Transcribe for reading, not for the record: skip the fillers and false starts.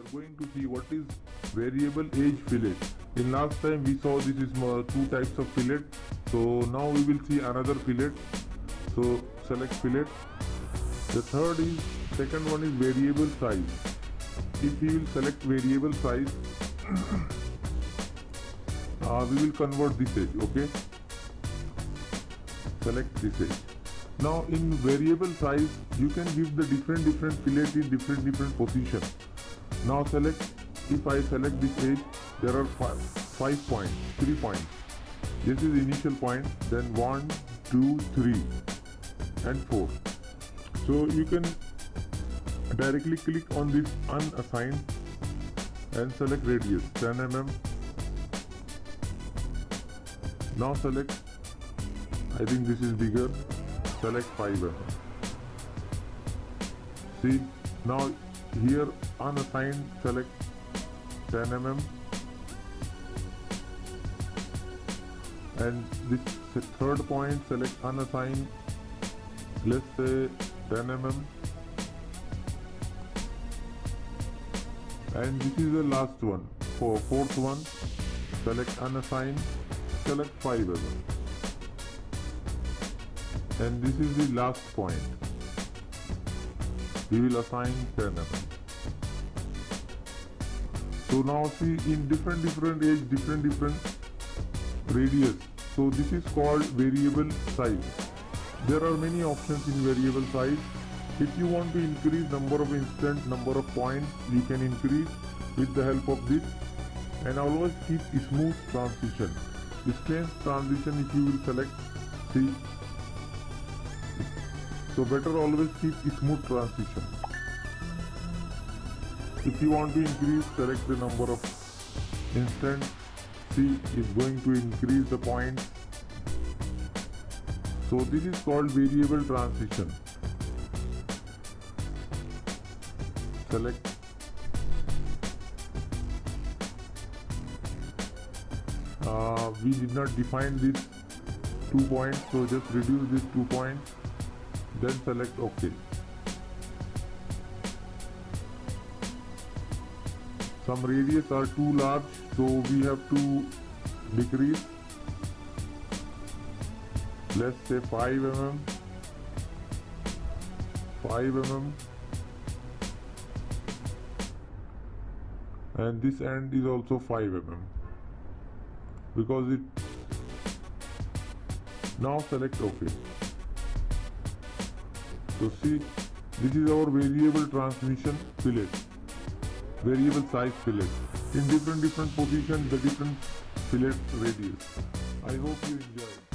are going to see what is variable edge fillet. In last time we saw this is two types of fillet. So now we will see another fillet. So select fillet. The second one is variable size. If we will select variable size, we will convert this edge. Okay. Select this edge. Now in variable size, you can give the different fillet in different position. Now select. If I select this edge, there are 5 points, 3 points. This is initial point. Then 1, 2, 3, and 4. So you can directly click on this unassigned and select radius 10 mm. Now select. I think this is bigger. Select 5 mm. See, now here unassigned, select 10 mm, and this third point, select unassigned, let's say 10 mm, and this is the last one. For fourth one, select unassigned, select 5 mm. And this is the last point. We will assign 10 mm. So now see, in different edge, different radius. So this is called variable size. There are many options in variable size. If you want to increase number of instance, number of points, you can increase with the help of this. And always keep smooth transition. Distance transition, if you will select, see. So better always keep smooth transition. If you want to increase, select the number of instance. See, it's going to increase the points. So this is called variable transition. Select. We did not define these 2 points, so just reduce these 2 points. Then select OK. Some radius are too large, so we have to decrease. Let's say 5 mm, 5 mm, and this end is also 5 mm, because it. Now select OK. So see, this is our variable transmission fillet, variable size fillet. In different positions, the different fillet radius. I hope you enjoy.